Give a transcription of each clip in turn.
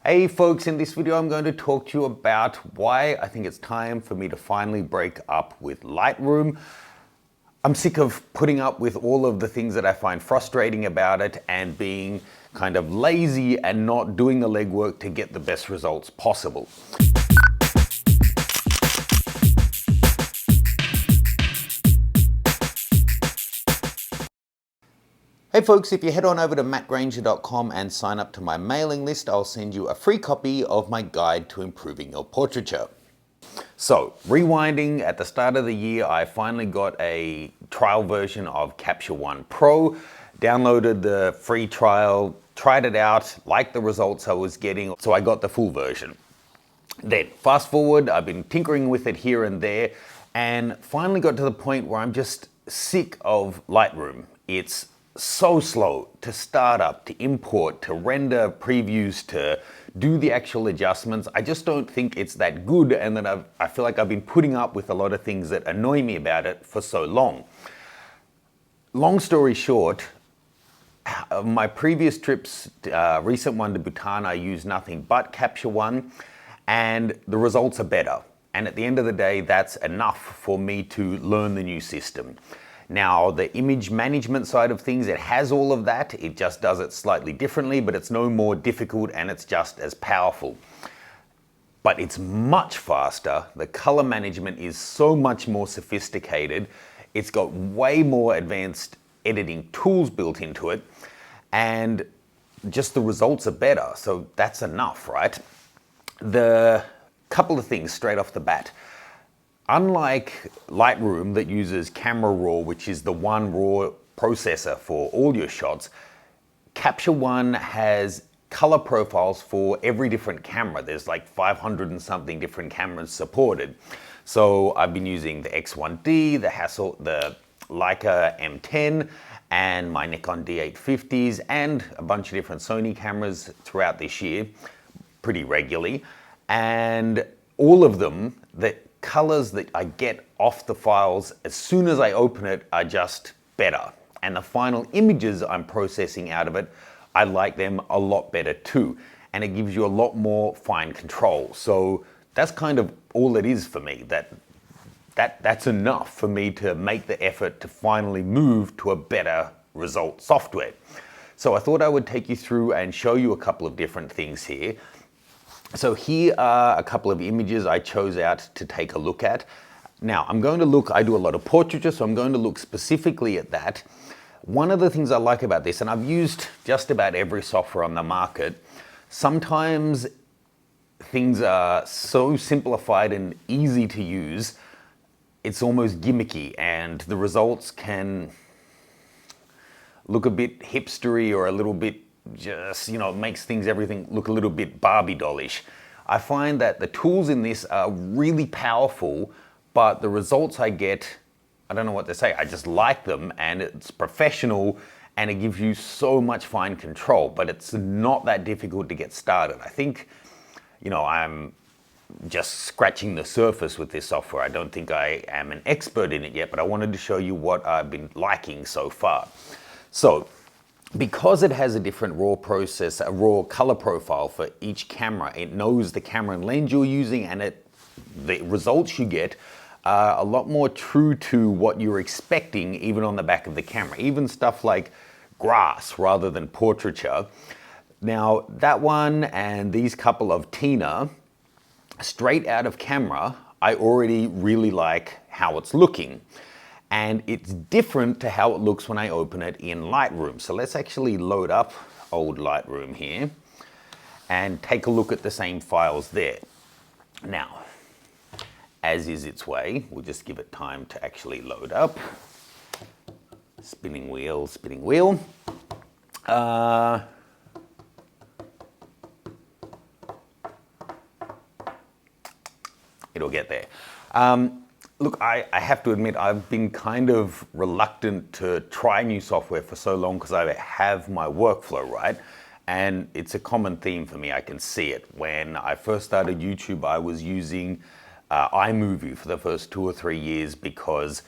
Hey folks, in this video I'm going to talk to you about why I think it's time for me to finally break up with Lightroom. I'm sick of putting up with all of the things that I find frustrating about it and being kind of lazy and not doing the legwork to get the best results possible. Hey folks, if you head on over to mattgranger.com and sign up to my mailing list, I'll send you a free copy of my guide to improving your portraiture. So, rewinding, at the start of the year, I finally got a trial version of Capture One Pro, downloaded the free trial, tried it out, liked the results I was getting, so I got the full version. Then, fast forward, I've been tinkering with it here and there, and finally got to the point where I'm just sick of Lightroom. It's so slow to start up, to import, to render previews, to do the actual adjustments. I just don't think it's that good, and that I feel like I've been putting up with a lot of things that annoy me about it for so long. Long story short, my previous trips, recent one to Bhutan, I used nothing but Capture One, and the results are better. And at the end of the day, that's enough for me to learn the new system. Now, the image management side of things, it has all of that. It just does it slightly differently, but it's no more difficult and it's just as powerful. But it's much faster. The color management is so much more sophisticated. It's got way more advanced editing tools built into it, and just the results are better. So that's enough, right? The couple of things straight off the bat. Unlike Lightroom that uses Camera Raw, which is the one raw processor for all your shots, Capture One has color profiles for every different camera. There's like 500 and something different cameras supported. So I've been using the X1D, the Leica M10, and my Nikon D850s, and a bunch of different Sony cameras throughout this year, pretty regularly. And all of them, the colors that I get off the files as soon as I open it are just better. And the final images I'm processing out of it, I like them a lot better too. And it gives you a lot more fine control. So that's kind of all it is for me. That's enough for me to make the effort to finally move to a better result software. So I thought I would take you through and show you a couple of different things here. So here are a couple of images I chose out to take a look at. Now, I do a lot of portraiture, so I'm going to look specifically at that. One of the things I like about this, and I've used just about every software on the market, sometimes things are so simplified and easy to use, it's almost gimmicky, and the results can look a bit hipstery or a little bit just, makes everything look a little bit Barbie dollish. I find that the tools in this are really powerful, but the results I get, I don't know what to say, I just like them, and it's professional, and it gives you so much fine control, but it's not that difficult to get started. I think, I'm just scratching the surface with this software. I don't think I am an expert in it yet, but I wanted to show you what I've been liking so far. So, because it has a different a raw color profile for each camera, it knows the camera and lens you're using, and the results you get are a lot more true to what you're expecting, even on the back of the camera. Even stuff like grass rather than portraiture. Now, that one and these couple of Tina, straight out of camera, I already really like how it's looking. And it's different to how it looks when I open it in Lightroom. So let's actually load up old Lightroom here and take a look at the same files there. Now, as is its way, we'll just give it time to actually load up. Spinning wheel, spinning wheel. It'll get there. Look, I have to admit, I've been kind of reluctant to try new software for so long because I have my workflow, right? And it's a common theme for me, I can see it. When I first started YouTube, I was using iMovie for the first 2 or 3 years because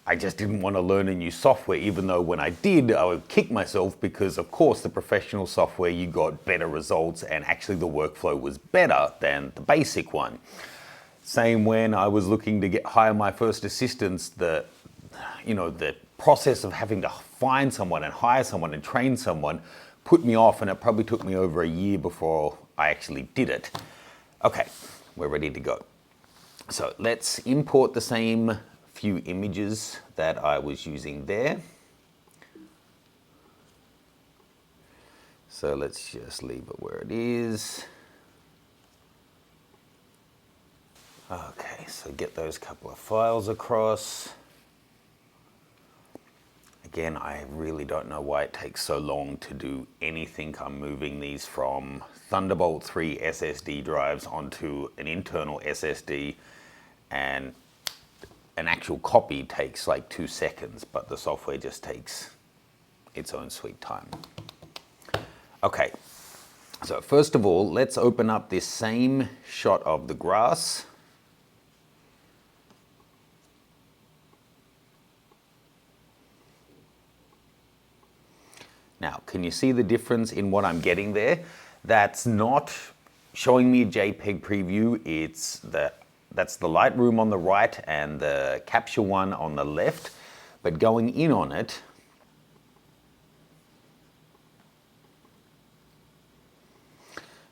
I just didn't want to learn a new software, even though when I did, I would kick myself because, of course, the professional software, you got better results and actually the workflow was better than the basic one. Same when I was looking to hire my first assistants, the process of having to find someone and hire someone and train someone put me off, and it probably took me over a year before I actually did it. Okay, we're ready to go. So let's import the same few images that I was using there. So let's just leave it where it is. Okay, so get those couple of files across. Again, I really don't know why it takes so long to do anything. I'm moving these from Thunderbolt 3 SSD drives onto an internal SSD, and an actual copy takes like 2 seconds, but the software just takes its own sweet time. Okay, so first of all, let's open up this same shot of the grass. Now, can you see the difference in what I'm getting there? That's not showing me a JPEG preview. That's the Lightroom on the right and the Capture One on the left. But going in on it,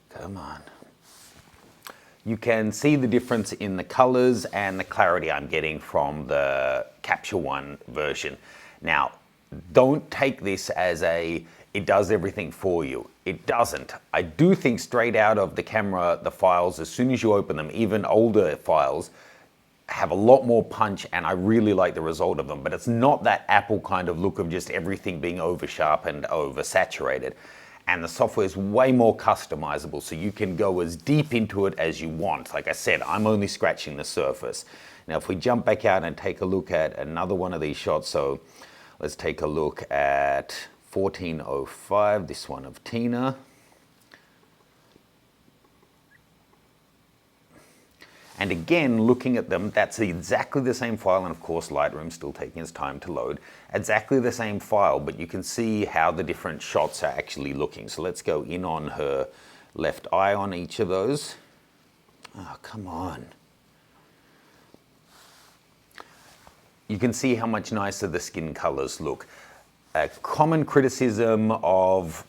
come on. You can see the difference in the colors and the clarity I'm getting from the Capture One version. Now, don't take this as it does everything for you. It doesn't. I do think straight out of the camera, the files, as soon as you open them, even older files, have a lot more punch, and I really like the result of them. But it's not that Apple kind of look of just everything being over sharpened, over saturated. And the software is way more customizable, so you can go as deep into it as you want. Like I said, I'm only scratching the surface. Now, if we jump back out and take a look at another one of these shots, so let's take a look at 1405, this one of Tina. And again, looking at them, that's exactly the same file, and of course Lightroom's still taking its time to load. Exactly the same file, but you can see how the different shots are actually looking. So let's go in on her left eye on each of those. Oh, come on. You can see how much nicer the skin colors look. A common criticism of,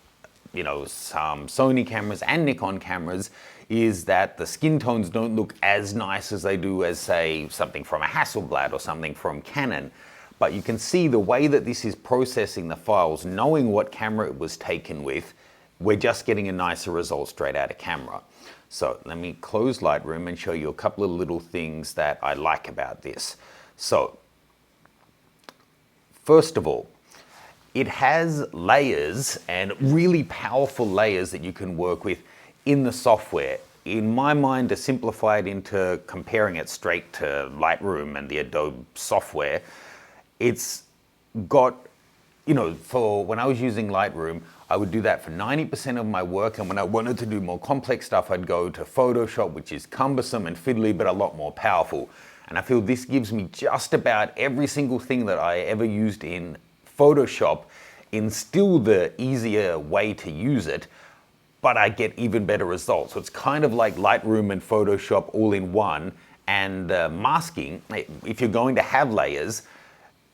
some Sony cameras and Nikon cameras is that the skin tones don't look as nice as they do as, say, something from a Hasselblad or something from Canon. But you can see the way that this is processing the files, knowing what camera it was taken with, we're just getting a nicer result straight out of camera. So let me close Lightroom and show you a couple of little things that I like about this. So, first of all, it has layers, and really powerful layers that you can work with in the software. In my mind, to simplify it into comparing it straight to Lightroom and the Adobe software, it's got, for when I was using Lightroom, I would do that for 90% of my work, and when I wanted to do more complex stuff, I'd go to Photoshop, which is cumbersome and fiddly, but a lot more powerful. And I feel this gives me just about every single thing that I ever used in Photoshop in still the easier way to use it, but I get even better results. So it's kind of like Lightroom and Photoshop all in one. And masking, if you're going to have layers,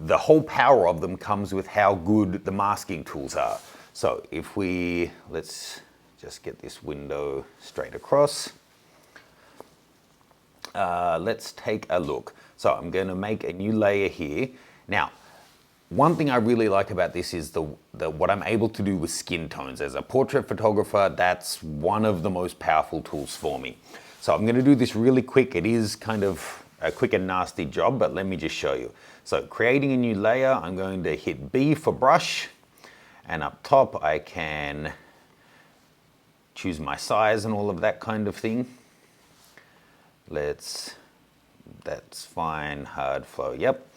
the whole power of them comes with how good the masking tools are. So let's just get this window straight across. Let's take a look. So I'm going to make a new layer here. Now, one thing I really like about this is what I'm able to do with skin tones. As a portrait photographer, that's one of the most powerful tools for me. So I'm going to do this really quick. It is kind of a quick and nasty job, but let me just show you. So creating a new layer, I'm going to hit B for brush, and up top I can choose my size and all of that kind of thing. That's fine, hard flow, yep.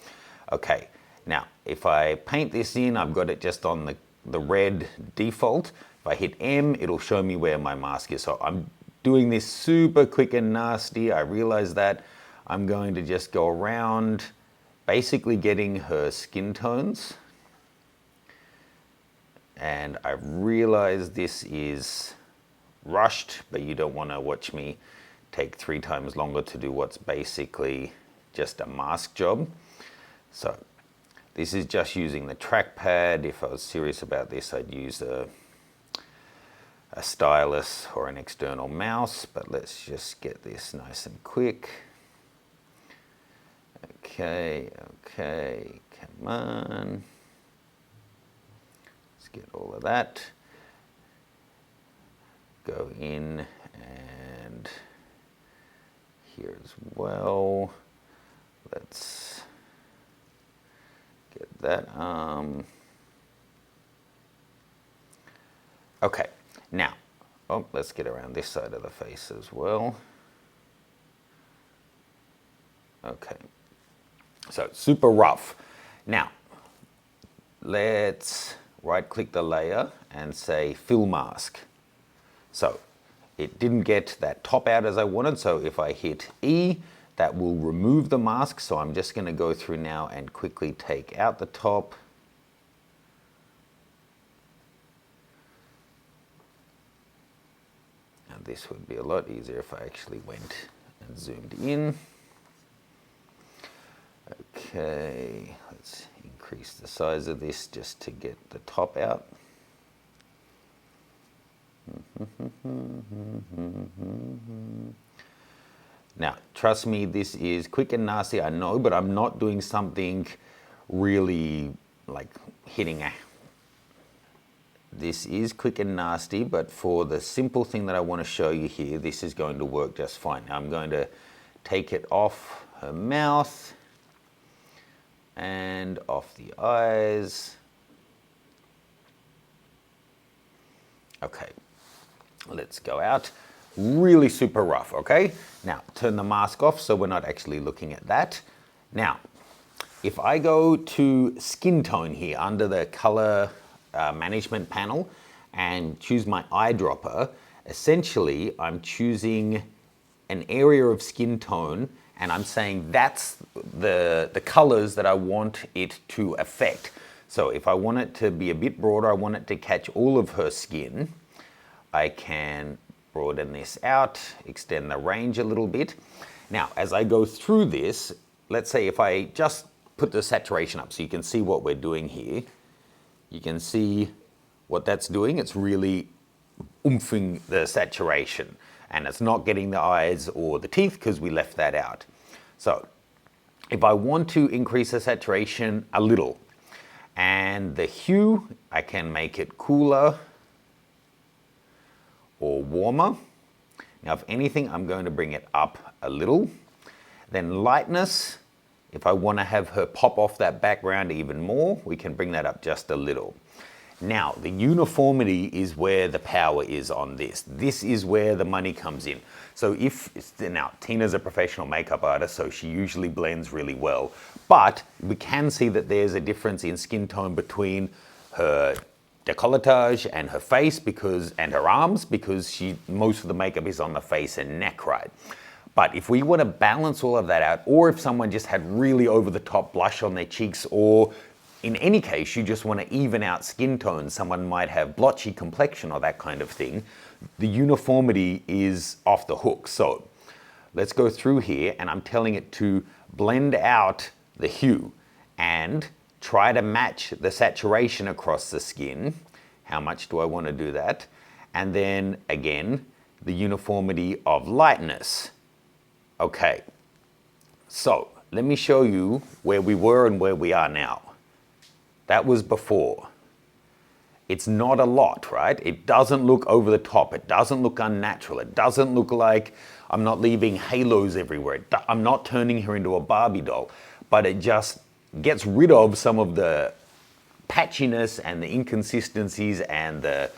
Okay. Now, if I paint this in, I've got it just on the red default. If I hit M, it'll show me where my mask is. So I'm doing this super quick and nasty. I realize that. I'm going to just go around basically getting her skin tones. And I realize this is rushed, but you don't want to watch me take 3 times longer to do what's basically just a mask job. So this is just using the trackpad. If I was serious about this, I'd use a stylus or an external mouse, but let's just get this nice and quick. Okay, come on. Let's get all of that. Go in and here as well. Let's get that arm. Okay, now, let's get around this side of the face as well. Okay, so super rough. Now, let's right-click the layer and say Fill Mask. So, it didn't get that top out as I wanted, so if I hit E, that will remove the mask. So I'm just going to go through now and quickly take out the top. Now this would be a lot easier if I actually went and zoomed in. Okay, let's increase the size of this just to get the top out. Now, trust me, this is quick and nasty, I know, but I'm not doing something really like hitting a... This is quick and nasty, but for the simple thing that I want to show you here, this is going to work just fine. Now I'm going to take it off her mouth and off the eyes. Okay, let's go out. Really super rough, okay? Now, turn the mask off so we're not actually looking at that. Now, if I go to skin tone here under the color management panel and choose my eyedropper, essentially I'm choosing an area of skin tone and I'm saying that's the colors that I want it to affect. So if I want it to be a bit broader, I want it to catch all of her skin, I can broaden this out, extend the range a little bit. Now, as I go through this, let's say if I just put the saturation up so you can see what we're doing here, you can see what that's doing. It's really oomping the saturation and it's not getting the eyes or the teeth because we left that out. So if I want to increase the saturation a little and the hue, I can make it cooler or warmer. Now, if anything, I'm going to bring it up a little. Then lightness, if I want to have her pop off that background even more, we can bring that up just a little. Now, the uniformity is where the power is on this. This is where the money comes in. So now, Tina's a professional makeup artist, so she usually blends really well. But we can see that there's a difference in skin tone between her décolletage and her face and her arms because most of the makeup is on the face and neck, right? But if we want to balance all of that out, or if someone just had really over the top blush on their cheeks, or in any case, you just want to even out skin tones, someone might have blotchy complexion or that kind of thing, the uniformity is off the hook. So let's go through here and I'm telling it to blend out the hue and try to match the saturation across the skin. How much do I want to do that? And then again, the uniformity of lightness. Okay, so let me show you where we were and where we are now. That was before. It's not a lot, right? It doesn't look over the top. It doesn't look unnatural. It doesn't look like I'm not leaving halos everywhere. I'm not turning her into a Barbie doll, but it just gets rid of some of the patchiness and the inconsistencies and the,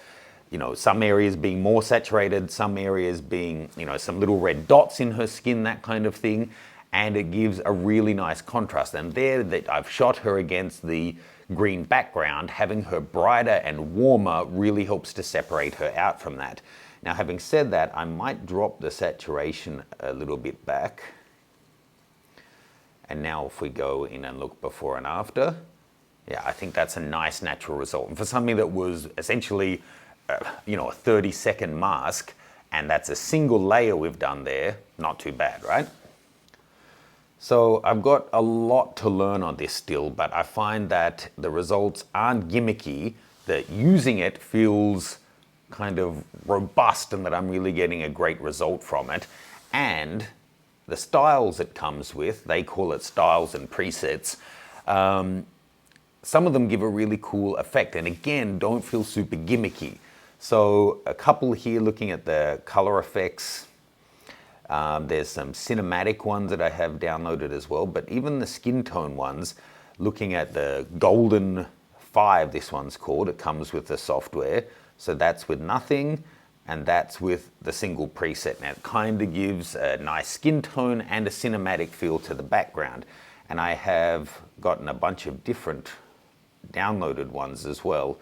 some areas being more saturated, some areas being, some little red dots in her skin, that kind of thing. And it gives a really nice contrast. And there that I've shot her against the green background, having her brighter and warmer really helps to separate her out from that. Now, having said that, I might drop the saturation a little bit back. And now if we go in and look before and after, yeah, I think that's a nice natural result. And for something that was essentially, a 30-second mask, and that's a single layer we've done there, not too bad, right? So I've got a lot to learn on this still, but I find that the results aren't gimmicky, that using it feels kind of robust and that I'm really getting a great result from it. And the styles it comes with, they call it styles and presets, some of them give a really cool effect and again, don't feel super gimmicky. So a couple here looking at the color effects. There's some cinematic ones that I have downloaded as well, but even the skin tone ones, looking at the Golden 5, this one's called, it comes with the software. So that's with nothing, and that's with the single preset. Now it kind of gives a nice skin tone and a cinematic feel to the background. And I have gotten a bunch of different downloaded ones as well.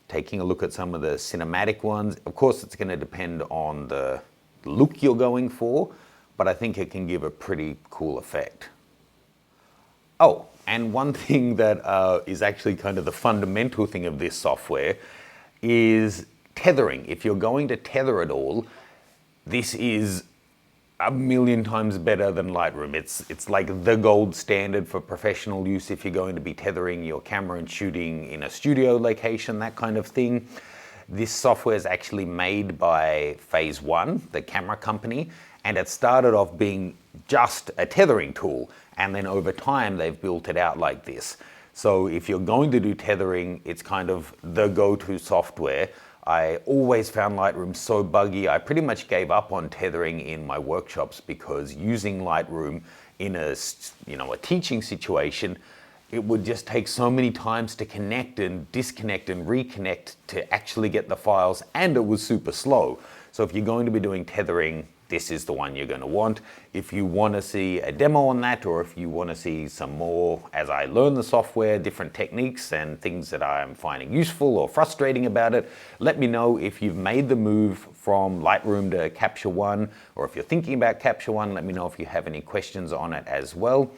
Taking a look at some of the cinematic ones, of course it's going to depend on the look you're going for, but I think it can give a pretty cool effect. Oh, and one thing that is actually kind of the fundamental thing of this software is tethering. If you're going to tether it all, this is a million times better than Lightroom. It's like the gold standard for professional use if you're going to be tethering your camera and shooting in a studio location, that kind of thing. This software is actually made by Phase One, the camera company, and it started off being just a tethering tool, and then over time they've built it out like this. So if you're going to do tethering, it's kind of the go-to software. I always found Lightroom so buggy. I pretty much gave up on tethering in my workshops because using Lightroom in a teaching situation, it would just take so many times to connect and disconnect and reconnect to actually get the files, and it was super slow. So if you're going to be doing tethering, this is the one you're going to want. If you want to see a demo on that, or if you want to see some more as I learn the software, different techniques and things that I'm finding useful or frustrating about it, let me know. If you've made the move from Lightroom to Capture One, or if you're thinking about Capture One, let me know if you have any questions on it as well.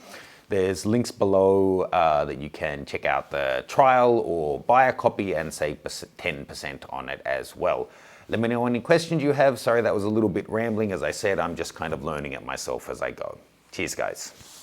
There's links below that you can check out the trial or buy a copy and save 10% on it as well. Let me know any questions you have. Sorry that was a little bit rambling. As I said, I'm just kind of learning it myself as I go. Cheers, guys.